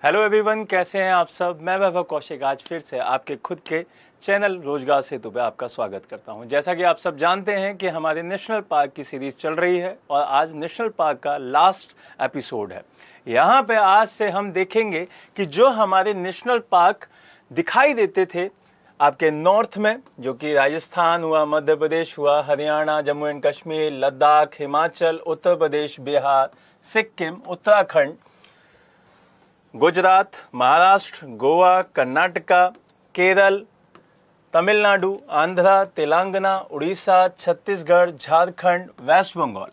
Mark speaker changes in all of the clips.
Speaker 1: Hello everyone, कैसे हैं आप सब। मैं वैभव कौशिक आज फिर से आपके खुद के चैनल रोजगार सेतु पे आपका स्वागत करता हूं। जैसा कि आप सब जानते हैं कि हमारे नेशनल पार्क की सीरीज चल रही है और आज नेशनल पार्क का लास्ट एपिसोड है। यहाँ पे आज से हम देखेंगे कि जो हमारे नेशनल पार्क दिखाई देते थे आपके नॉर्थ में, जो कि राजस्थान हुआ, मध्य प्रदेश हुआ, हरियाणा, जम्मू एंड कश्मीर, लद्दाख, हिमाचल, उत्तर प्रदेश, बिहार, सिक्किम, उत्तराखंड, गुजरात, महाराष्ट्र, गोवा, कर्नाटका, केरल, तमिलनाडु, आंध्र, तेलंगाना, उड़ीसा, छत्तीसगढ़, झारखंड, वेस्ट बंगाल,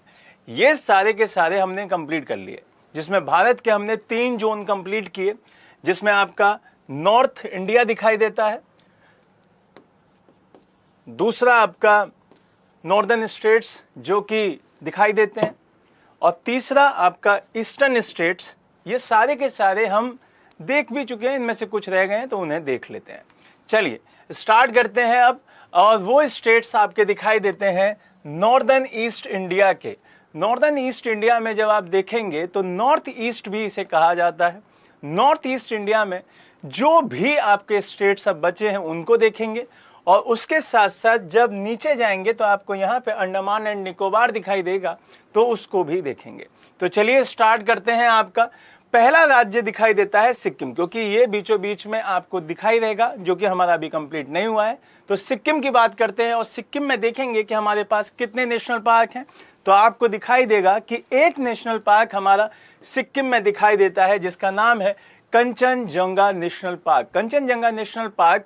Speaker 1: ये सारे के सारे हमने कंप्लीट कर लिए। जिसमें भारत के हमने 3 जोन कंप्लीट किए, जिसमें आपका नॉर्थ इंडिया दिखाई देता है, दूसरा आपका नॉर्दर्न स्टेट्स जो कि दिखाई देते हैं, और तीसरा आपका ईस्टर्न स्टेट्स। ये सारे के सारे हम देख भी चुके हैं, इनमें से कुछ रह गए हैं तो उन्हें देख लेते हैं। चलिए स्टार्ट करते हैं अब। और वो स्टेट्स आपके दिखाई देते हैं नॉर्दर्न ईस्ट इंडिया के। नॉर्दर्न ईस्ट इंडिया में जब आप देखेंगे तो नॉर्थ ईस्ट भी इसे कहा जाता है। नॉर्थ ईस्ट इंडिया में जो भी आपके स्टेट्स अब बचे हैं उनको देखेंगे, और उसके साथ साथ जब नीचे जाएंगे तो आपको यहाँ पे अंडमान एंड निकोबार दिखाई देगा, तो उसको भी देखेंगे। तो चलिए स्टार्ट करते हैं। आपका पहला राज्य दिखाई देता है सिक्किम, क्योंकि ये बीचों बीच में आपको दिखाई देगा, जो कि हमारा अभी कंप्लीट नहीं हुआ है। तो सिक्किम की बात करते हैं, और सिक्किम में देखेंगे कि हमारे पास कितने नेशनल पार्क हैं। तो आपको दिखाई देगा कि एक नेशनल पार्क हमारा सिक्किम में दिखाई देता है, जिसका नाम है Kanchenjunga national park. Kanchenjunga national park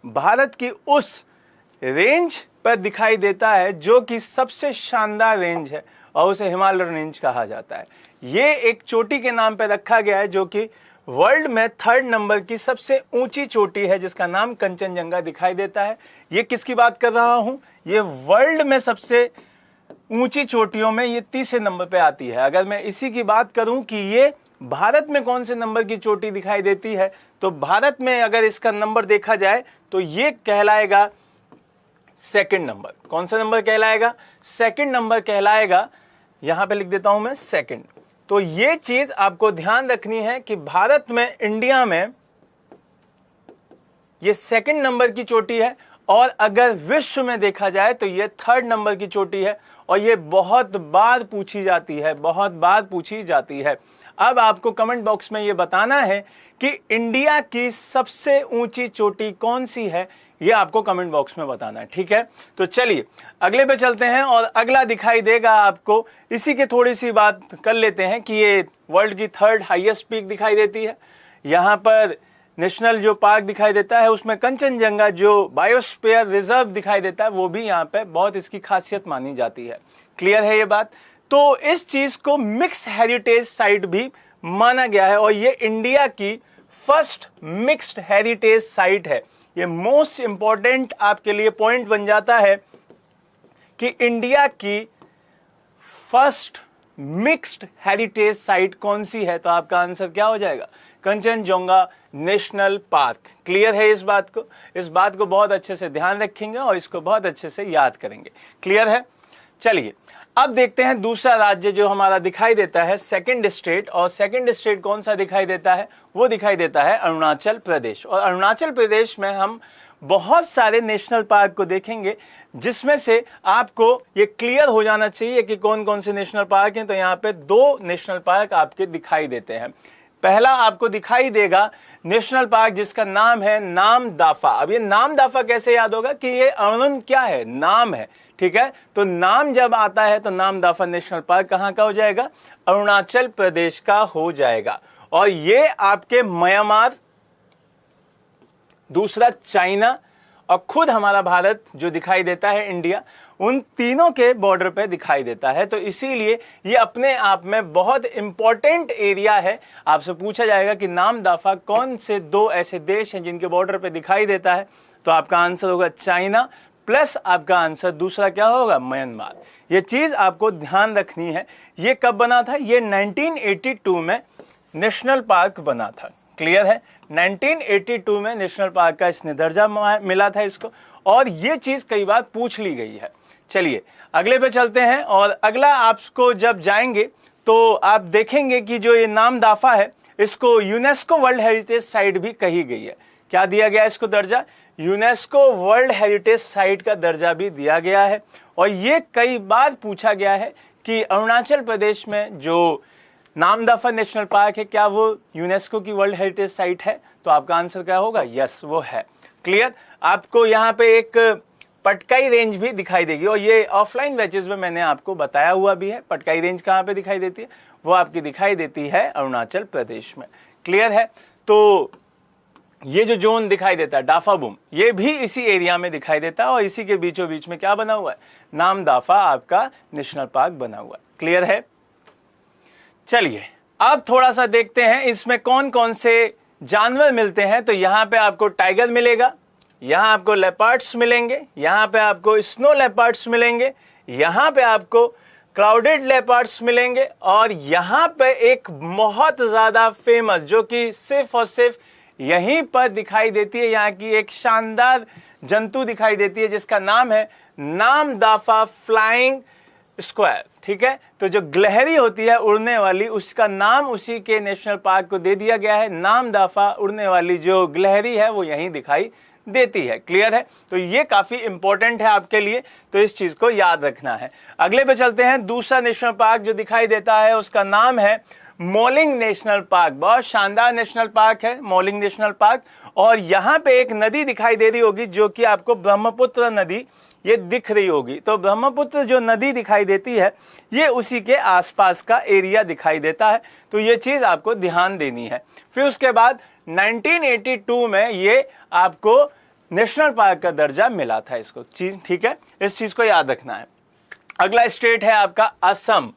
Speaker 1: Bharat की उस रेंज पर दिखाई देता है जो कि सबसे शानदार रेंज है, और उसे हिमालय रेंज कहा जाता है। ये एक चोटी के नाम पर रखा गया है, जो कि वर्ल्ड में 3rd नंबर की सबसे ऊंची चोटी है, जिसका नाम कंचनजंगा दिखाई देता है। ये किसकी बात कर रहा हूं? ये वर्ल्ड में सबसे ऊंची चोटियों में ये 3रे नंबर पे आती है। अगर मैं इसी की बात करूं कि ये भारत में कौन से नंबर की चोटी दिखाई देती है, तो भारत में अगर इसका नंबर देखा जाए तो ये कहलाएगा 2nd नंबर। कौन सा नंबर कहलाएगा? 2nd नंबर कहलाएगा। यहां पे लिख देता हूं मैं 2nd। तो ये चीज आपको ध्यान रखनी है कि भारत में, इंडिया में ये 2nd नंबर की चोटी है, और अगर विश्व में देखा जाए तो ये 3rd नंबर की चोटी है, और ये बहुत बार पूछी जाती है। अब आपको कमेंट बॉक्स में ये बताना है कि इंडिया की सबसे ऊंची चोटी कौन सी है, ये आपको कमेंट बॉक्स में बताना है, ठीक है। तो चलिए अगले पे चलते हैं, और अगला दिखाई देगा आपको। इसी के थोड़ी सी बात कर लेते हैं कि ये वर्ल्ड की 3rd हाईएस्ट पीक दिखाई देती है। यहाँ पर नेशनल जो पार्क दिखाई देता है, उसमें कंचनजंगा जो बायोस्फीयर रिजर्व दिखाई देता है, वो भी यहाँ पे बहुत इसकी खासियत मानी जाती है। क्लियर है ये बात? तो इस चीज को मिक्स हेरिटेज साइट भी माना गया है, और ये इंडिया की फर्स्ट मिक्स्ड हेरिटेज साइट है। ये मोस्ट इंपॉर्टेंट आपके लिए पॉइंट बन जाता है कि इंडिया की फर्स्ट मिक्स्ड हेरिटेज साइट कौन सी है। तो आपका आंसर क्या हो जाएगा? Kanchenjunga national park. क्लियर है इस बात को? इस बात को बहुत अच्छे से ध्यान रखेंगे और इसको बहुत अच्छे से याद करेंगे। क्लियर है? चलिए अब देखते हैं दूसरा राज्य जो हमारा दिखाई देता है, 2nd स्टेट। और 2nd स्टेट कौन सा दिखाई देता है? वो दिखाई देता है अरुणाचल प्रदेश। और अरुणाचल प्रदेश में हम बहुत सारे नेशनल पार्क को देखेंगे, जिसमें से आपको ये क्लियर हो जाना चाहिए कि कौन कौन से नेशनल पार्क हैं। तो यहाँ पे 2 नेशनल पार्क आपके दिखाई देते हैं। पहला आपको दिखाई देगा नेशनल पार्क जिसका नाम है नामदाफा। अब ये नामदाफा कैसे याद होगा कि ये अरुण क्या है? नाम है, ठीक है। तो नाम जब आता है तो नामदाफा नेशनल पार्क कहां का हो जाएगा? अरुणाचल प्रदेश का हो जाएगा। और ये आपके म्यांमार, दूसरा चाइना, और खुद हमारा भारत जो दिखाई देता है इंडिया, उन तीनों के बॉर्डर पे दिखाई देता है। तो इसीलिए ये अपने आप में बहुत इंपॉर्टेंट एरिया है। आपसे पूछा जाएगा कि नामदाफा कौन से 2 ऐसे देश हैं जिनके बॉर्डर पे दिखाई देता है, तो आपका आंसर होगा चाइना, प्लस आपका आंसर दूसरा क्या होगा? म्यांमार। ये चीज आपको ध्यान रखनी है। ये कब बना था? ये 1982 में नेशनल पार्क बना था। क्लियर है? 1982 में नेशनल पार्क का इसने दर्जा मिला था इसको, और ये चीज कई बार पूछ ली गई है। चलिए अगले पे चलते हैं, और अगला आपको जब जाएंगे तो आप देखेंगे कि जो ये नामदाफा है, इसको यूनेस्को वर्ल्ड हेरिटेज साइट भी कही गई है। क्या दिया गया इसको दर्जा? यूनेस्को वर्ल्ड हेरिटेज साइट का दर्जा भी दिया गया है। और ये कई बार पूछा गया है कि अरुणाचल प्रदेश में जो नामदफा नेशनल पार्क है, क्या वो यूनेस्को की वर्ल्ड हेरिटेज साइट है? तो आपका आंसर क्या होगा? यस, वो है। क्लियर? आपको यहाँ पे एक पटकाई रेंज भी दिखाई देगी, और ये ऑफलाइन बैचेस में मैंने आपको बताया हुआ भी है। पटकाई रेंज कहाँ पे दिखाई देती है? वो आपकी दिखाई देती है अरुणाचल प्रदेश में। क्लियर है? तो ये जो जोन दिखाई देता है डाफाबुम, ये भी इसी एरिया में दिखाई देता है, और इसी के बीचों बीच में क्या बना हुआ है? नामदफा आपका नेशनल पार्क बना हुआ है। क्लियर है? चलिए अब थोड़ा सा देखते हैं इसमें कौन कौन से जानवर मिलते हैं। तो यहाँ पे आपको टाइगर मिलेगा, यहाँ आपको लेपर्ड्स मिलेंगे, यहाँ पे आपको स्नो लेपर्ड्स मिलेंगे, यहाँ पे आपको क्लाउडेड लेपर्ड्स मिलेंगे, और यहाँ पे एक बहुत ज्यादा फेमस जो कि सिर्फ और सिर्फ यहीं पर दिखाई देती है, यहाँ की एक शानदार जंतु दिखाई देती है जिसका नाम है नामदफा फ्लाइंग स्क्वायर। ठीक है? तो जो गिलहरी होती है उड़ने वाली, उसका नाम उसी के नेशनल पार्क को दे दिया गया है। नामदफा उड़ने वाली जो गिलहरी है वो यहीं दिखाई देती है। क्लियर है? तो ये काफी इंपॉर्टेंट है आपके लिए, तो इस चीज को याद रखना है। अगले पे चलते हैं। दूसरा नेशनल पार्क जो दिखाई देता है उसका नाम है मोलिंग नेशनल पार्क। बहुत शानदार नेशनल पार्क है मोलिंग नेशनल पार्क। और यहाँ पे एक नदी दिखाई दे रही होगी जो कि आपको ब्रह्मपुत्र नदी ये दिख रही होगी। तो ब्रह्मपुत्र जो नदी दिखाई देती है ये उसी के आसपास का एरिया दिखाई देता है, तो ये चीज आपको ध्यान देनी है। फिर उसके बाद 1982 में ये आपको नेशनल पार्क का दर्जा मिला था इसको चीज। ठीक है? इस चीज को याद रखना है। अगला स्टेट है आपका असम।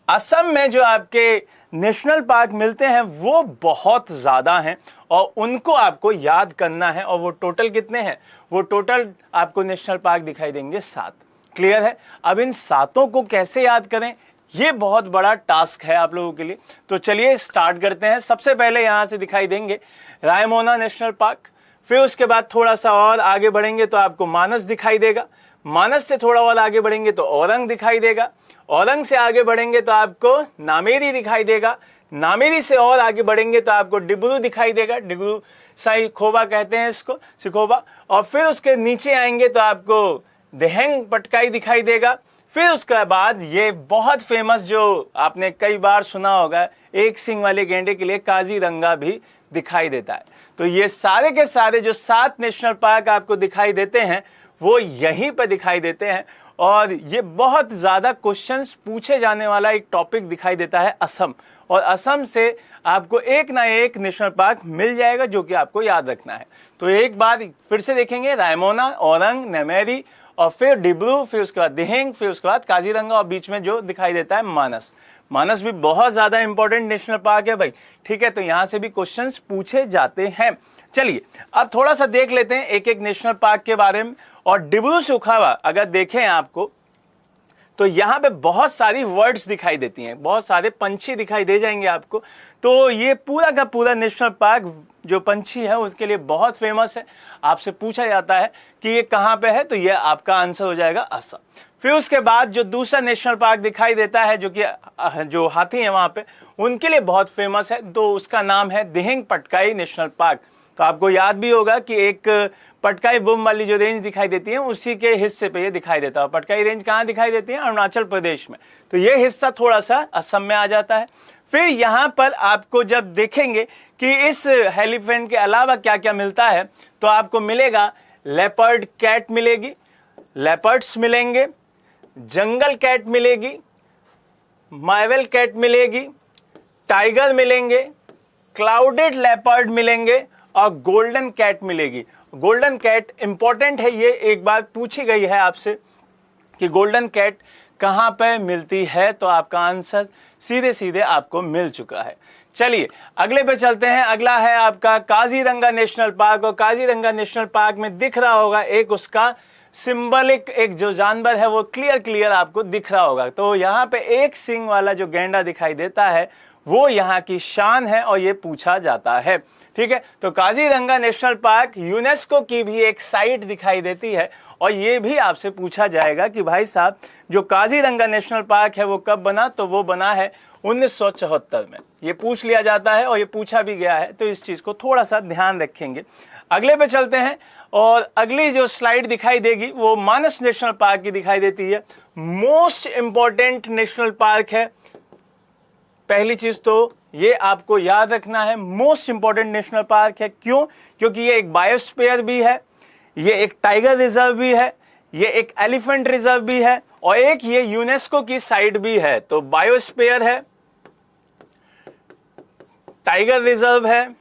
Speaker 1: असम में जो आपके नेशनल पार्क मिलते हैं वो बहुत ज्यादा हैं, और उनको आपको याद करना है। और वो टोटल कितने हैं? वो टोटल आपको नेशनल पार्क दिखाई देंगे 7। क्लियर है? अब इन 7 को कैसे याद करें, ये बहुत बड़ा टास्क है आप लोगों के लिए। तो चलिए स्टार्ट करते हैं। सबसे पहले यहां से दिखाई देंगे रायमोना नेशनल पार्क। फिर उसके बाद थोड़ा सा और आगे बढ़ेंगे तो आपको मानस दिखाई देगा। मानस से थोड़ा और आगे बढ़ेंगे तो औरंग दिखाई देगा। औरंग से आगे बढ़ेंगे तो आपको नामेरी दिखाई देगा। नामेरी से और आगे बढ़ेंगे तो आपको डिब्रू दिखाई देगा। डिब्रू साई खोबा कहते हैं इसको, सिखोबा। और फिर उसके नीचे आएंगे तो आपको देहेंग पटकाई दिखाई देगा। फिर उसके बाद ये बहुत फेमस जो आपने कई बार सुना होगा, एक सिंग वाले गेंडे के लिए काजीरंगा भी दिखाई देता है। तो ये सारे के सारे जो 7 नेशनल पार्क आपको दिखाई देते हैं वो यहीं पर दिखाई देते हैं। और ये बहुत ज्यादा क्वेश्चंस पूछे जाने वाला एक टॉपिक दिखाई देता है असम। और असम से आपको एक ना एक नेशनल पार्क मिल जाएगा जो कि आपको याद रखना है। तो एक बार फिर से देखेंगे, रायमोना, औरंग, नामेरी, और फिर डिब्रू, फिर उसके बाद दिहेंग, फिर उसके बाद काजीरंगा, और बीच में जो दिखाई देता है मानस। मानस भी बहुत ज्यादा इंपॉर्टेंट नेशनल पार्क है भाई। ठीक है? तो यहां से भी क्वेश्चंस पूछे जाते हैं। चलिए अब थोड़ा सा देख लेते हैं एक एक नेशनल पार्क के बारे में। और डिब्रू सुखावा अगर देखें आपको तो यहाँ पे बहुत सारी वर्ड्स दिखाई देती हैं, बहुत सारे पंछी दिखाई दे जाएंगे आपको। तो ये पूरा का पूरा नेशनल पार्क जो पंछी है उसके लिए बहुत फेमस है। आपसे पूछा जाता है कि ये कहाँ पे है, तो ये आपका आंसर हो जाएगा असम। फिर उसके बाद जो दूसरा नेशनल पार्क दिखाई देता है जो कि जो हाथी है वहां पे, उनके लिए बहुत फेमस है, तो उसका नाम है दिहिंग पटकाई नेशनल पार्क। तो आपको याद भी होगा कि एक पटकाई बुम वाली जो रेंज दिखाई देती है उसी के हिस्से पे ये दिखाई देता है। पटकाई रेंज कहाँ दिखाई देती है? अरुणाचल प्रदेश में। तो ये हिस्सा थोड़ा सा असम में आ जाता है। फिर यहाँ पर आपको जब देखेंगे कि इस एलिफेंट के अलावा क्या क्या मिलता है, तो आपको मिलेगा लेपर्ड कैट मिलेगी, लेपर्ड्स मिलेंगे, जंगल कैट मिलेगी, मार्वेल कैट मिलेगी, टाइगर मिलेंगे, क्लाउडेड लेपर्ड मिलेंगे, और गोल्डन कैट मिलेगी। गोल्डन कैट इंपॉर्टेंट है, ये एक बार पूछी गई है आपसे कि गोल्डन कैट कहां पे मिलती है, तो आपका आंसर सीधे सीधे आपको मिल चुका है। चलिए अगले पे चलते हैं। अगला है आपका काजीरंगा नेशनल पार्क। और काजीरंगा नेशनल पार्क में दिख रहा होगा एक उसका सिंबलिक एक जो जानवर है वो क्लियर आपको दिख रहा होगा। तो यहाँ पे एक सिंग वाला जो गेंडा दिखाई देता है वो यहाँ की शान है, और ये पूछा जाता है। ठीक है? तो काजीरंगा नेशनल पार्क यूनेस्को की भी एक साइट दिखाई देती है, और ये भी आपसे पूछा जाएगा कि भाई साहब जो काजीरंगा नेशनल पार्क है वो कब बना, तो वो बना है 1974 में। ये पूछ लिया जाता है और ये पूछा भी गया है, तो इस चीज को थोड़ा सा ध्यान रखेंगे। अगले पे चलते हैं और अगली जो स्लाइड दिखाई देगी वो मानस नेशनल पार्क की दिखाई देती है। मोस्ट इंपॉर्टेंट नेशनल पार्क है। पहली चीज तो ये आपको याद रखना है, मोस्ट इंपॉर्टेंट नेशनल पार्क है। क्यों? क्योंकि ये एक बायोस्फीयर भी है, ये एक टाइगर रिजर्व भी है, ये एक एलिफेंट रिजर्व भी है और एक ये यूनेस्को की साइट भी है। तो बायोस्फीयर है, टाइगर रिजर्व है,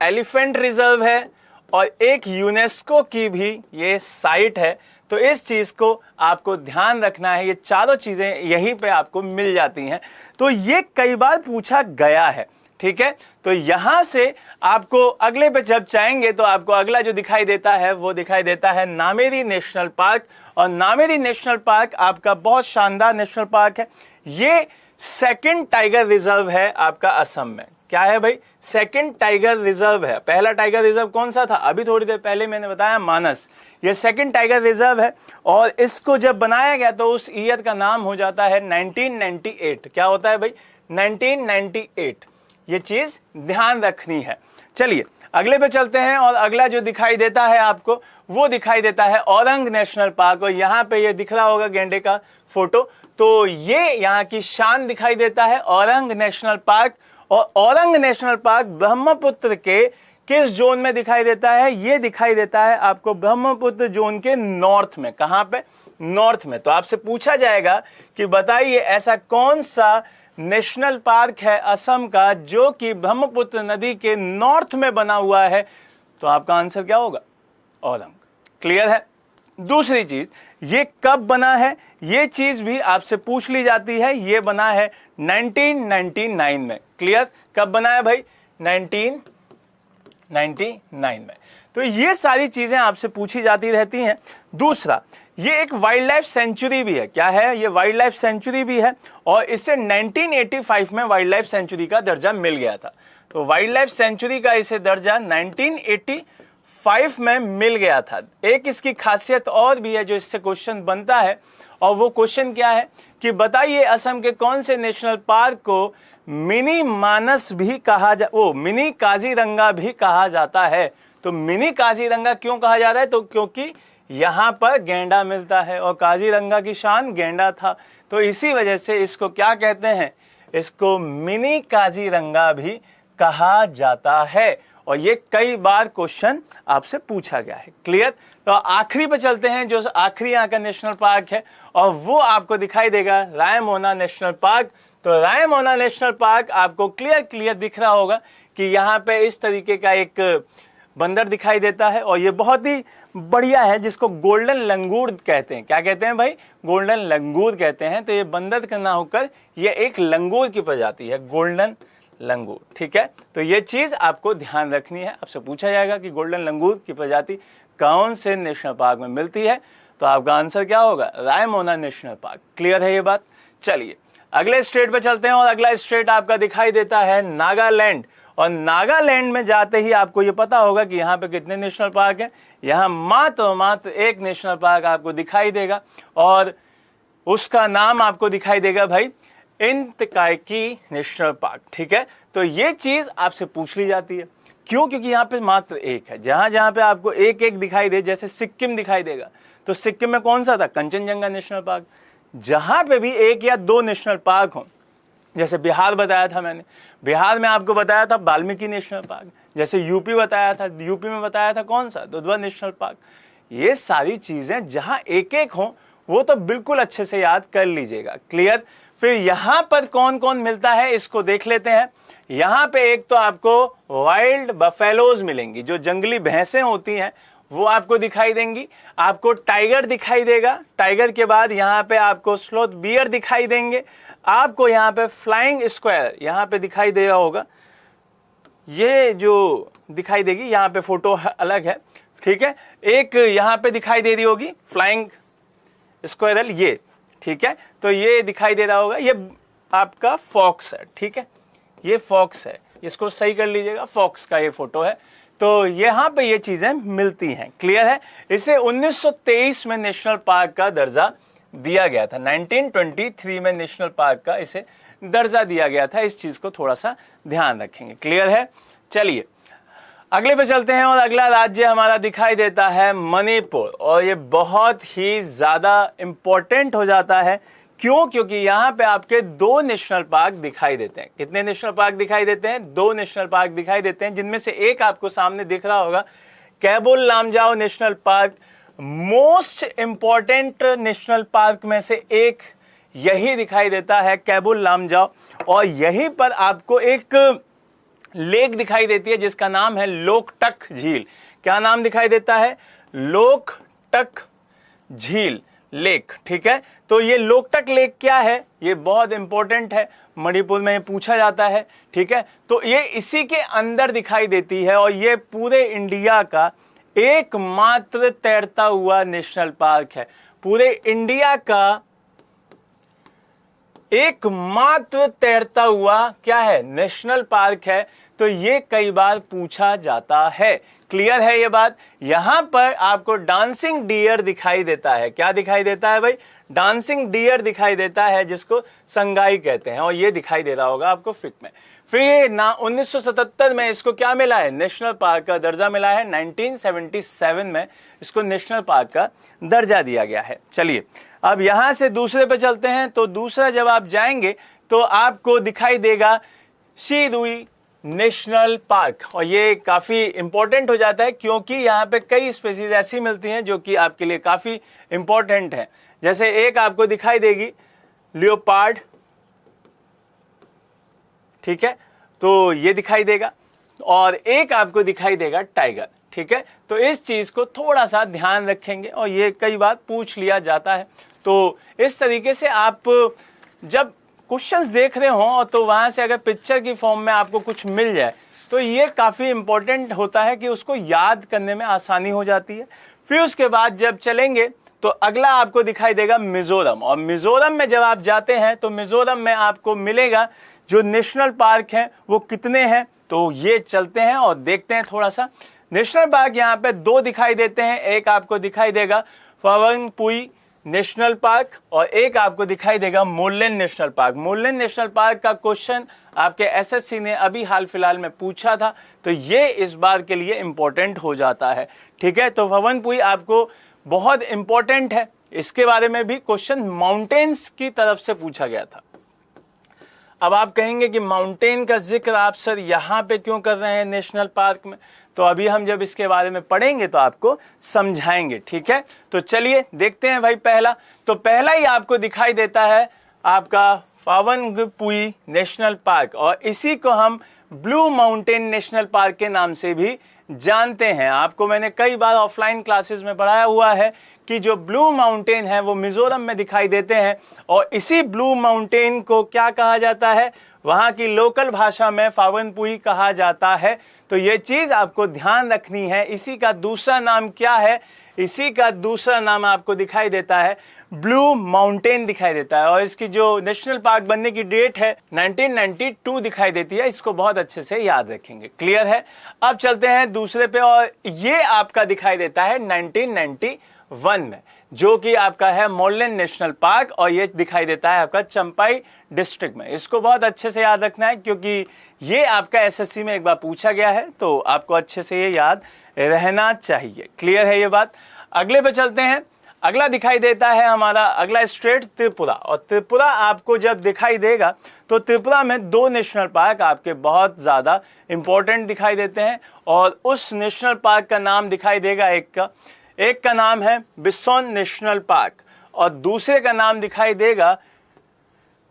Speaker 1: एलिफेंट रिजर्व है और एक यूनेस्को की भी ये साइट है। तो इस चीज को आपको ध्यान रखना है, ये चारों चीजें यहीं पे आपको मिल जाती हैं। तो ये कई बार पूछा गया है, ठीक है। तो यहां से आपको अगले पे जब चाहेंगे तो आपको अगला जो दिखाई देता है वो दिखाई देता है नामेरी नेशनल पार्क। और नामेरी नेशनल पार्क आपका बहुत शानदार नेशनल पार्क है। ये सेकंड टाइगर रिजर्व है आपका असम में। क्या है भाई? सेकंड टाइगर रिजर्व है। पहला टाइगर रिजर्व कौन सा था? अभी थोड़ी देर पहले मैंने बताया, मानस। ये सेकंड टाइगर रिजर्व है और इसको जब बनाया गया तो उस ईयर का नाम हो जाता है 1998। क्या होता है भाई? 1998। ये चीज ध्यान रखनी है। चलिए अगले पे चलते हैं और अगला जो दिखाई देता है आपको वो दिखाई देता है औरंग नेशनल पार्क। और यहाँ पे ये दिख रहा होगा गेंडे का फोटो। तो ये यहाँ की शान दिखाई देता है औरंग नेशनल पार्क। और औरंग नेशनल पार्क ब्रह्मपुत्र के किस जोन में दिखाई देता है? ये दिखाई देता है आपको ब्रह्मपुत्र जोन के नॉर्थ में। कहां पे? नॉर्थ में। तो आपसे पूछा जाएगा कि बताइए ऐसा कौन सा नेशनल पार्क है असम का जो कि ब्रह्मपुत्र नदी के नॉर्थ में बना हुआ है? तो आपका आंसर क्या होगा? औरंग। क्लियर है? दूसरी चीज, ये कब बना है? ये चीज भी आपसे पूछ ली जाती है। ये बना है 1999 में। क्लियर? कब बना है भाई? 1999 में। तो ये सारी चीजें आपसे पूछी जाती रहती हैं। दूसरा, ये एक वाइल्ड लाइफ सेंचुरी भी है। क्या है? ये वाइल्ड लाइफ सेंचुरी भी है और इसे 1985 में वाइल्ड लाइफ सेंचुरी का दर्जा मिल गया था। तो वाइल्ड लाइफ सेंचुरी का इसे दर्जा 1985 में मिल गया था। एक इसकी खासियत और भी है जो इससे क्वेश्चन बनता है और वो क्वेश्चन क्या है कि बताइए असम के कौन से नेशनल पार्क को मिनी मानस भी मिनी काजीरंगा भी कहा जाता है? तो मिनी काजीरंगा क्यों कहा जा रहा है? तो क्योंकि यहां पर गेंडा मिलता है और काजीरंगा की शान गेंडा था। तो इसी वजह से इसको क्या कहते हैं? इसको मिनी काजीरंगा भी कहा जाता है और ये कई बार क्वेश्चन आपसे पूछा गया है। क्लियर? तो आखिरी पे चलते हैं, जो आखिरी यहाँ का नेशनल पार्क है और वो आपको दिखाई देगा रायमोना नेशनल पार्क। तो रायमोना नेशनल पार्क आपको क्लियर दिख रहा होगा कि यहाँ पे इस तरीके का एक बंदर दिखाई देता है और ये बहुत ही बढ़िया है, जिसको गोल्डन लंगूर कहते हैं। क्या कहते हैं भाई? गोल्डन लंगूर कहते हैं। तो ये बंदर का ना होकर ये एक लंगूर की प्रजाति है, गोल्डन लंगूर। ठीक है, तो ये चीज आपको ध्यान रखनी है। आपसे पूछा जाएगा कि गोल्डन लंगूर की प्रजाति कौन से नेशनल पार्क में मिलती है? तो आपका आंसर क्या होगा? Raimona national park. क्लियर है ये बात? चलिए अगले स्टेट पे चलते हैं और अगला स्टेट आपका दिखाई देता है नागालैंड। और नागालैंड में जाते ही आपको ये पता होगा कि यहाँ पे कितने नेशनल पार्क हैं। यहाँ मात्र एक नेशनल पार्क आपको दिखाई देगा और उसका नाम आपको दिखाई देगा भाई इंतकाकी नेशनल पार्क। ठीक है, तो ये चीज आपसे पूछ ली जाती है। क्यों? क्योंकि यहाँ पे मात्र एक है। जहां पे आपको एक दिखाई दे, जैसे सिक्किम दिखाई देगा, तो सिक्किम में कौन सा था? Kanchenjunga national park. जहां पे भी एक या दो नेशनल पार्क हो, जैसे बिहार बताया था मैंने, बिहार में आपको बताया था वाल्मीकि नेशनल पार्क। जैसे यूपी बताया था, यूपी में बताया था कौन सा? Dudhwa national park. ये सारी चीजें जहां एक हो वो तो बिल्कुल अच्छे से याद कर लीजिएगा। क्लियर? फिर यहां पर कौन कौन मिलता है इसको देख लेते हैं। यहां पे एक तो आपको वाइल्ड बफेलोज मिलेंगी, जो जंगली भैंसें होती हैं वो आपको दिखाई देंगी। आपको टाइगर दिखाई देगा। टाइगर के बाद यहाँ पे आपको स्लोथ बियर दिखाई देंगे। आपको यहाँ पे फ्लाइंग स्क्वायर यहाँ पे दिखाई दे रहा होगा, ये जो दिखाई देगी, यहाँ पे फोटो अलग है। ठीक है, एक यहाँ पे दिखाई दे रही होगी फ्लाइंग स्क्वायरल, ये। ठीक है, तो ये दिखाई दे रहा होगा, ये आपका फॉक्स है। ठीक है, ये फॉक्स है, इसको सही कर लीजिएगा, फॉक्स का ये फोटो है। तो यहाँ पे ये चीजें मिलती हैं। क्लियर है? इसे 1923 में नेशनल पार्क का दर्जा दिया गया था। 1923 में नेशनल पार्क का इसे दर्जा दिया गया था। इस चीज को थोड़ा सा ध्यान रखेंगे। क्लियर है? चलिए अगले पे चलते हैं और अगला राज्य हमारा दिखाई देता है मणिपुर, और ये बहुत ही ज्यादा इंपॉर्टेंट हो जाता है। क्यों? क्योंकि यहाँ पे आपके 2 नेशनल पार्क दिखाई देते हैं। कितने नेशनल पार्क दिखाई देते हैं? 2 नेशनल पार्क दिखाई देते हैं, जिनमें से एक आपको सामने दिख रहा होगा, Keibul Lamjao national park. Most important national park में से एक यही दिखाई देता है, कैबुल लामजाओ। और यहीं पर आपको एक लेक दिखाई देती है जिसका नाम है लोकटक झील। क्या नाम दिखाई देता है? लोकटक झील लेक। ठीक है, तो ये लोकटक लेक क्या है? ये बहुत इंपॉर्टेंट है, मणिपुर में पूछा जाता है। ठीक है, तो ये इसी के अंदर दिखाई देती है, और ये पूरे इंडिया का एकमात्र तैरता हुआ नेशनल पार्क है। पूरे इंडिया का एकमात्र तैरता हुआ क्या है? नेशनल पार्क है। तो ये कई बार पूछा जाता है। क्लियर है ये बात? यहां पर आपको डांसिंग डियर दिखाई देता है। क्या दिखाई देता है भाई? डांसिंग डियर दिखाई देता है, जिसको संगाई कहते हैं, और ये दिखाई दे रहा होगा आपको पिक में। फिर ना 1977 में इसको क्या मिला है? नेशनल पार्क का दर्जा मिला है। 1977 में इसको नेशनल पार्क का दर्जा दिया गया है। चलिए अब यहां से दूसरे पे चलते हैं। तो दूसरा जब आप जाएंगे तो आपको दिखाई देगा शीरुई नेशनल पार्क, और ये काफी इंपॉर्टेंट हो जाता है क्योंकि यहाँ पे कई स्पीसीज ऐसी मिलती हैं जो कि आपके लिए काफी इंपॉर्टेंट है। जैसे एक आपको दिखाई देगी लियोपार्ड, ठीक है, तो ये दिखाई देगा, और एक आपको दिखाई देगा टाइगर। ठीक है, तो इस चीज को थोड़ा सा ध्यान रखेंगे, और ये कई बार पूछ लिया जाता है। तो इस तरीके से आप जब क्वेश्चंस देख रहे हो तो वहां से अगर पिक्चर की फॉर्म में आपको कुछ मिल जाए तो ये काफी इंपॉर्टेंट होता है कि उसको याद करने में आसानी हो जाती है। फिर उसके बाद जब चलेंगे तो अगला आपको दिखाई देगा मिजोरम, और मिजोरम में जब आप जाते हैं तो मिजोरम में आपको मिलेगा जो नेशनल पार्क हैं वो कितने हैं। तो ये चलते हैं और देखते हैं थोड़ा सा। नेशनल पार्क यहाँ पे 2 दिखाई देते हैं। एक आपको दिखाई देगा फवंगपुई नेशनल पार्क, और एक आपको दिखाई देगा मोरलेन नेशनल पार्क। मोरलेन नेशनल पार्क का क्वेश्चन आपके एसएससी ने अभी हाल फिलहाल में पूछा था, तो ये इस बार के लिए इंपॉर्टेंट हो जाता है। ठीक है, तो फवंगपुई आपको बहुत इंपॉर्टेंट है। इसके बारे में भी क्वेश्चन माउंटेन्स की तरफ से पूछा गया था। अब आप कहेंगे कि माउंटेन का जिक्र आप सर यहाँ पे क्यों कर रहे हैं नेशनल पार्क में? तो अभी हम जब इसके बारे में पढ़ेंगे तो आपको समझाएंगे। ठीक है, तो चलिए देखते हैं भाई। पहला ही आपको दिखाई देता है आपका फवंगपुई नेशनल पार्क, और इसी को हम ब्लू माउंटेन नेशनल पार्क के नाम से भी जानते हैं। आपको मैंने कई बार ऑफलाइन क्लासेस में पढ़ाया हुआ है कि जो ब्लू माउंटेन है वो मिजोरम में दिखाई देते हैं, और इसी ब्लू माउंटेन को क्या कहा जाता है? वहां की लोकल भाषा में फवंगपुई कहा जाता है। तो ये चीज आपको ध्यान रखनी है। इसी का दूसरा नाम क्या है? इसी का दूसरा नाम आपको दिखाई देता है ब्लू माउंटेन दिखाई देता है, और इसकी जो नेशनल पार्क बनने की डेट है 1992 दिखाई देती है। इसको बहुत अच्छे से याद रखेंगे। क्लियर है? अब चलते हैं दूसरे पे, और ये आपका दिखाई देता है 1991 में, जो कि आपका है मोरलेन नेशनल पार्क, और ये दिखाई देता है आपका चंपाई डिस्ट्रिक्ट में। इसको बहुत अच्छे से याद रखना है क्योंकि ये आपका एसएससी में एक बार पूछा गया है, तो आपको अच्छे से ये याद रहना चाहिए। क्लियर है ये बात? अगले पे चलते हैं। अगला दिखाई देता है हमारा अगला स्टेट त्रिपुरा, और त्रिपुरा आपको जब दिखाई देगा तो त्रिपुरा में 2 नेशनल पार्क आपके बहुत ज्यादा इंपॉर्टेंट दिखाई देते हैं, और उस नेशनल पार्क का नाम दिखाई देगा एक का नाम है बिसोन नेशनल पार्क, और दूसरे का नाम दिखाई देगा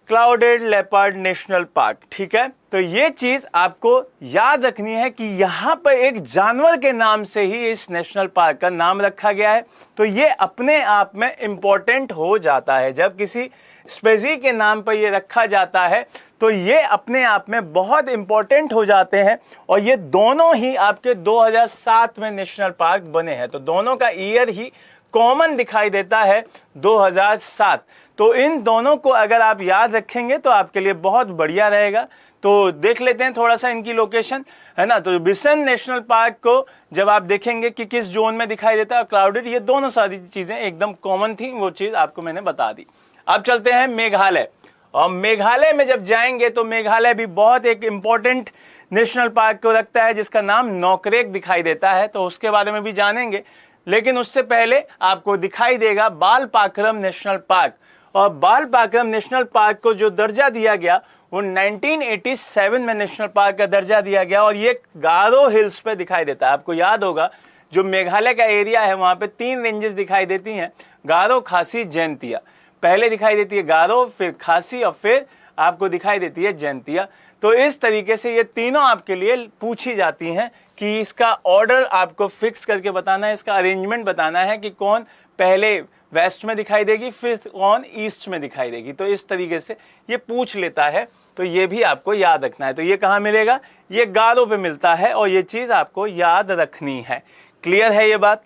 Speaker 1: क्लाउडेड लेपर्ड नेशनल पार्क। ठीक है, तो ये चीज आपको याद रखनी है कि यहां पर एक जानवर के नाम से ही इस नेशनल पार्क का नाम रखा गया है। तो ये अपने आप में इंपॉर्टेंट हो जाता है। जब किसी स्पेसी के नाम पर ये रखा जाता है तो ये अपने आप में बहुत इंपॉर्टेंट हो जाते हैं, और ये दोनों ही आपके 2007 में नेशनल पार्क बने हैं। तो दोनों का ईयर ही कॉमन दिखाई देता है 2007। तो इन दोनों को अगर आप याद रखेंगे तो आपके लिए बहुत बढ़िया रहेगा। तो देख लेते हैं थोड़ा सा इनकी लोकेशन, है ना। तो बिसन नेशनल पार्क को जब आप देखेंगे कि किस जोन में दिखाई देता है, क्लाउडेड, ये दोनों सारी चीजें एकदम कॉमन थी, वो चीज आपको मैंने बता दी। अब चलते हैं मेघालय, और मेघालय में जब जाएंगे तो मेघालय भी बहुत एक इंपॉर्टेंट नेशनल पार्क को रखता है जिसका नाम नोकरेक दिखाई देता है, तो उसके बारे में भी जानेंगे। लेकिन उससे पहले आपको दिखाई देगा बालपाक्रम नेशनल पार्क। और बालपाक्रम नेशनल पार्क को जो दर्जा दिया गया वो 1987 में नेशनल पार्क का दर्जा दिया गया, और ये गारो हिल्स पे दिखाई देता है। आपको याद होगा जो मेघालय का एरिया है वहां पे 3 रेंजेस दिखाई देती हैं, गारो, खासी, जैंतिया। पहले दिखाई देती है गारो, फिर खासी और फिर आपको दिखाई देती है जैंतिया। तो इस तरीके से ये तीनों आपके लिए पूछी जाती हैं कि इसका ऑर्डर आपको फिक्स करके बताना है, इसका अरेंजमेंट बताना है कि कौन पहले वेस्ट में दिखाई देगी फिर कौन ईस्ट में दिखाई देगी। तो इस तरीके से ये पूछ लेता है, तो ये भी आपको याद रखना है। तो ये कहाँ मिलेगा? ये गारो पे मिलता है और ये चीज आपको याद रखनी है। क्लियर है ये बात?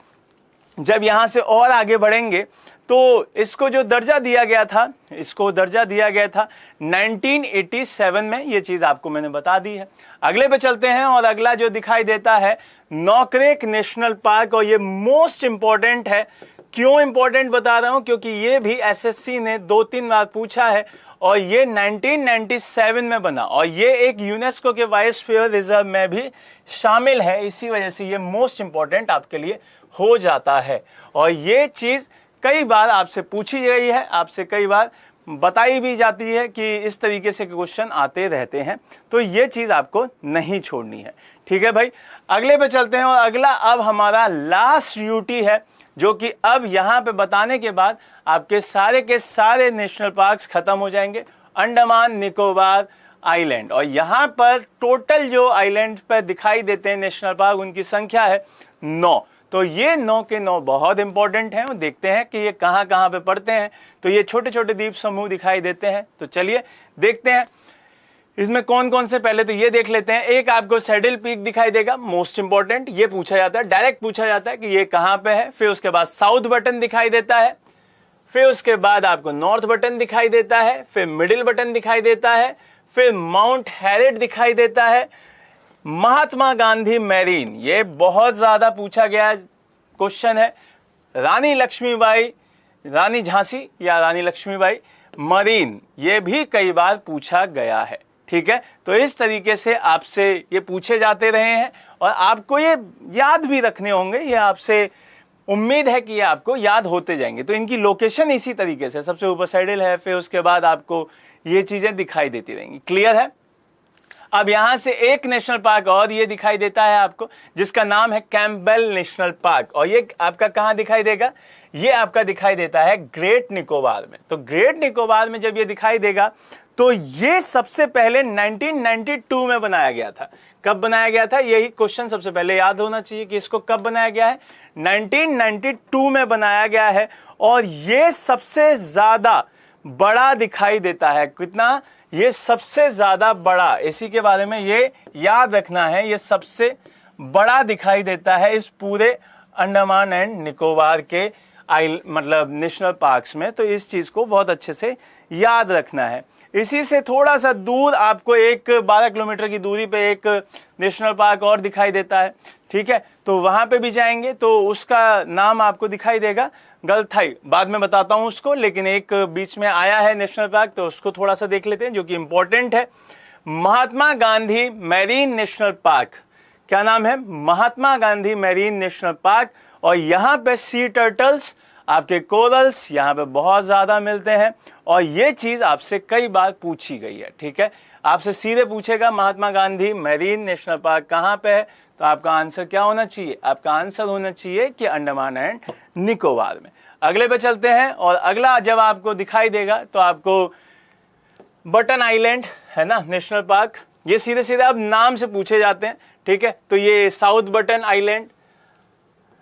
Speaker 1: जब यहां से और आगे बढ़ेंगे तो इसको जो दर्जा दिया गया था, इसको दर्जा दिया गया था 1987 में, ये चीज आपको मैंने बता दी है। अगले पे चलते हैं और अगला जो दिखाई देता है नोकरेक नेशनल पार्क, और ये मोस्ट इंपॉर्टेंट है। क्यों इंपॉर्टेंट बता रहा हूं? क्योंकि ये भी एसएससी ने 2-3 बार पूछा है और ये 1997 में बना, और ये एक यूनेस्को के बायोस्फीयर रिजर्व में भी शामिल है। इसी वजह से ये मोस्ट इंपॉर्टेंट आपके लिए हो जाता है। और ये चीज कई बार आपसे पूछी गई है, आपसे कई बार बताई भी जाती है कि इस तरीके से क्वेश्चन आते रहते हैं, तो ये चीज आपको नहीं छोड़नी है। ठीक है भाई, अगले पे चलते हैं। और अगला अब हमारा लास्ट यूटी है, जो कि अब यहां पे बताने के बाद आपके सारे के सारे नेशनल पार्क्स खत्म हो जाएंगे। अंडमान निकोबार आइलैंड, और यहां पर टोटल जो आइलैंड पर दिखाई देते हैं नेशनल पार्क, उनकी संख्या है 9। तो ये 9 के 9 बहुत इंपॉर्टेंट हैं। देखते हैं कि ये कहां कहां पे पड़ते हैं। तो ये छोटे छोटे द्वीप समूह दिखाई देते हैं। तो चलिए देखते हैं इसमें कौन कौन से। पहले तो ये देख लेते हैं। एक आपको सैडल पीक दिखाई देगा, मोस्ट इंपॉर्टेंट। ये पूछा जाता है, डायरेक्ट पूछा जाता है कि ये कहां पे है। फिर उसके बाद साउथ बटन दिखाई देता है, फिर उसके बाद आपको नॉर्थ बटन दिखाई देता है, फिर मिडिल बटन दिखाई देता है, फिर माउंट हैरिट दिखाई देता है। महात्मा गांधी मैरीन, ये बहुत ज्यादा पूछा गया क्वेश्चन है। रानी लक्ष्मीबाई, रानी झांसी या रानी लक्ष्मीबाई मरीन, ये भी कई बार पूछा गया है। ठीक है, तो इस तरीके से आपसे ये पूछे जाते रहे हैं और आपको ये याद भी रखने होंगे। ये आपसे उम्मीद है कि ये आपको याद होते जाएंगे। तो इनकी लोकेशन इसी तरीके से, सबसे ऊपर सैडल है, फिर उसके बाद आपको ये चीजें दिखाई देती रहेंगी। क्लियर है? अब यहां से एक नेशनल पार्क और ये दिखाई देता है आपको, जिसका नाम है कैंपबेल नेशनल पार्क, और ये आपका कहां दिखाई देगा? ये आपका दिखाई देता है ग्रेट निकोबार में। तो ग्रेट निकोबार में जब ये दिखाई देगा तो ये सबसे पहले 1992 में बनाया गया था। कब बनाया गया था? यही क्वेश्चन सबसे पहले याद होना चाहिए कि इसको कब बनाया गया है। 1992 में बनाया गया है, और ये सबसे ज्यादा बड़ा दिखाई देता है। कितना? ये सबसे ज्यादा बड़ा, इसी के बारे में ये याद रखना है। ये सबसे बड़ा दिखाई देता है इस पूरे अंडमान एंड निकोबार के मतलब नेशनल पार्क्स में। तो इस चीज को बहुत अच्छे से याद रखना है। इसी से थोड़ा सा दूर आपको एक 12 किलोमीटर की दूरी पे एक नेशनल पार्क और दिखाई देता है। ठीक है, तो वहां पे भी जाएंगे तो उसका नाम आपको दिखाई देगा गलथाई। बाद में बताता हूं उसको, लेकिन एक बीच में आया है नेशनल पार्क, तो उसको थोड़ा सा देख लेते हैं जो कि इंपॉर्टेंट है। Mahatma Gandhi marine national park, क्या नाम है? Mahatma Gandhi marine national park. और यहाँ पे सी टर्टल्स, आपके कोरल्स यहाँ पे बहुत ज्यादा मिलते हैं, और ये चीज आपसे कई बार पूछी गई है। ठीक है, आपसे सीधे पूछेगा Mahatma Gandhi marine national park कहाँ पे है, तो आपका आंसर क्या होना चाहिए? आपका आंसर होना चाहिए कि अंडमान एंड निकोबार में। अगले पे चलते हैं, और अगला जब आपको दिखाई देगा तो आपको बटन आइलैंड है ना नेशनल पार्क, ये सीधे सीधे अब नाम से पूछे जाते हैं। ठीक है, तो ये साउथ बटन आइलैंड,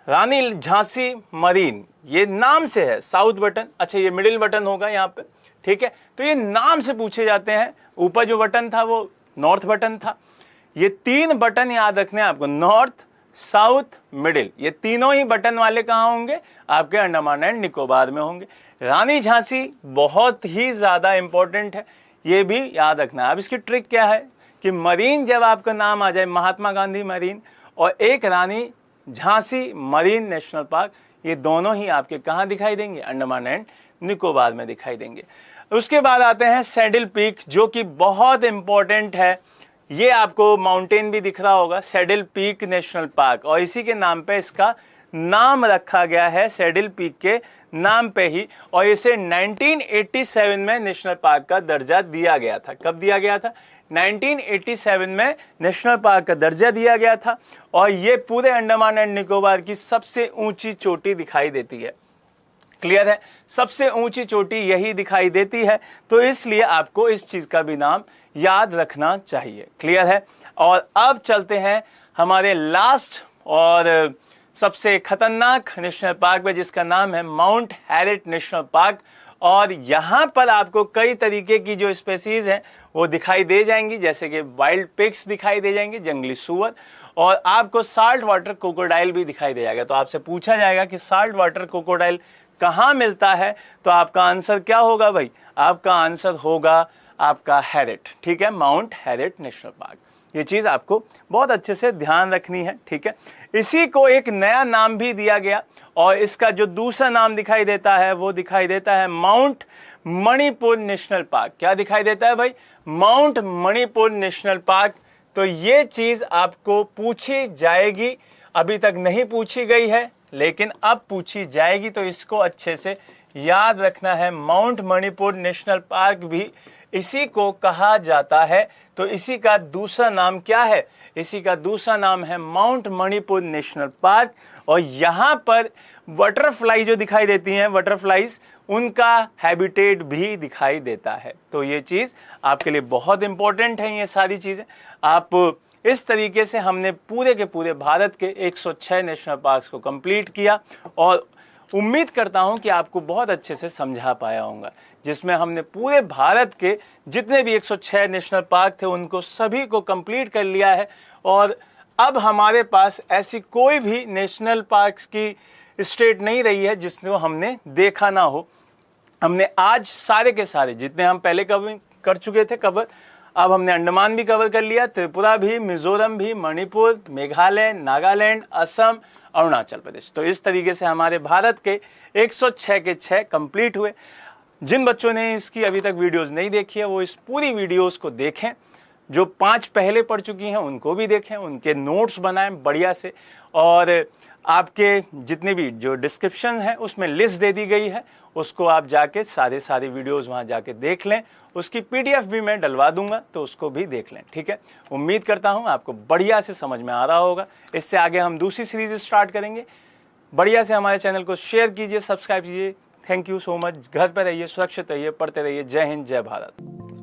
Speaker 1: रानी झांसी मरीन, ये नाम से है साउथ बटन। अच्छा, ये मिडिल बटन होगा यहाँ पे। ठीक है, तो ये नाम से पूछे जाते हैं। ऊपर जो बटन था वो नॉर्थ बटन था। ये 3 बटन याद रखने हैं आपको, नॉर्थ, साउथ, मिडिल। ये तीनों ही बटन वाले कहाँ होंगे? आपके अंडमान एंड निकोबार में होंगे। रानी झांसी बहुत ही ज्यादा इंपॉर्टेंट है, ये भी याद रखना है। अब इसकी ट्रिक क्या है कि मरीन जब आपका नाम आ जाए, महात्मा गांधी मरीन और एक रानी झांसी मरीन नेशनल पार्क, ये दोनों ही आपके कहाँ दिखाई देंगे? अंडमान एंड निकोबार में दिखाई देंगे। उसके बाद आते हैं सैडल पीक, जो कि बहुत इंपॉर्टेंट है। ये आपको माउंटेन भी दिख रहा होगा, सैडल पीक नेशनल पार्क, और इसी के नाम पे इसका नाम रखा गया है, सैडल पीक के नाम पे ही। और इसे 1987 में नेशनल पार्क का दर्जा दिया गया था। कब दिया गया था? 1987 में नेशनल पार्क का दर्जा दिया गया था। और ये पूरे अंडमान एंड निकोबार की सबसे ऊंची चोटी दिखाई देती है। क्लियर है? सबसे ऊंची चोटी यही दिखाई देती है, तो इसलिए आपको इस चीज का भी नाम याद रखना चाहिए। क्लियर है? और अब चलते हैं हमारे लास्ट और सबसे खतरनाक नेशनल पार्क में, जिसका नाम है माउंट हैरिट नेशनल पार्क। और यहां पर आपको कई तरीके की जो स्पेसीज हैं वो दिखाई दे जाएंगी, जैसे कि वाइल्ड पिग्स दिखाई दे जाएंगे, जंगली सुअर, और आपको साल्ट वाटर क्रोकोडाइल भी दिखाई दे जाएगा। तो आपसे पूछा जाएगा कि साल्ट वाटर क्रोकोडाइल कहाँ मिलता है, तो आपका आंसर क्या होगा भाई? आपका आंसर होगा आपका हैरिट। ठीक है, माउंट हैरिट नेशनल पार्क। ये चीज आपको बहुत अच्छे से ध्यान रखनी है। ठीक है, इसी को एक नया नाम भी दिया गया, और इसका जो दूसरा नाम दिखाई देता है वो दिखाई देता है माउंट मणिपुर नेशनल पार्क। क्या दिखाई देता है भाई? Mount Manipur national park. तो ये चीज आपको पूछी जाएगी, अभी तक नहीं पूछी गई है लेकिन अब पूछी जाएगी, तो इसको अच्छे से याद रखना है। माउंट मणिपुर नेशनल पार्क भी इसी को कहा जाता है। तो इसी का दूसरा नाम क्या है? इसी का दूसरा नाम है माउंट मणिपुर नेशनल पार्क। और यहाँ पर बटरफ्लाई जो दिखाई देती हैं, बटरफ्लाईज, उनका हैबिटेट भी दिखाई देता है। तो ये चीज आपके लिए बहुत इंपॉर्टेंट है। ये सारी चीजें आप इस तरीके से हमने पूरे के पूरे भारत के 106 नेशनल पार्क्स को कंप्लीट किया, और उम्मीद करता हूं कि आपको बहुत अच्छे से समझा पाया होगा, जिसमें हमने पूरे भारत के जितने भी 106 नेशनल पार्क थे उनको सभी को कंप्लीट कर लिया है। और अब हमारे पास ऐसी कोई भी नेशनल पार्क्स की स्टेट नहीं रही है जिसको हमने देखा ना हो। हमने आज सारे के सारे जितने हम पहले कवर कर चुके थे कवर, अब हमने अंडमान भी कवर कर लिया, त्रिपुरा भी, मिजोरम भी, मणिपुर, मेघालय, नागालैंड, असम, अरुणाचल प्रदेश। तो इस तरीके से हमारे भारत के 106 के 6 कंप्लीट हुए। जिन बच्चों ने इसकी अभी तक वीडियोस नहीं देखी है वो इस पूरी वीडियोस को देखें, जो 5 पहले पढ़ चुकी हैं उनको भी देखें, उनके नोट्स बनाएं बढ़िया से, और आपके जितने भी जो डिस्क्रिप्शन है उसमें लिस्ट दे दी गई है, उसको आप जाके सारे वीडियोस वहां जाके देख लें। उसकी PDF भी मैं डलवा दूंगा, तो उसको भी देख लें। ठीक है, उम्मीद करता हूं आपको बढ़िया से समझ में आ रहा होगा। इससे आगे हम दूसरी सीरीज स्टार्ट करेंगे। बढ़िया से हमारे चैनल को शेयर कीजिए, सब्सक्राइब कीजिए। Thank you so much. घर पर रहिए, सुरक्षित रहिए, पढ़ते रहिए। जय हिंद, जय भारत।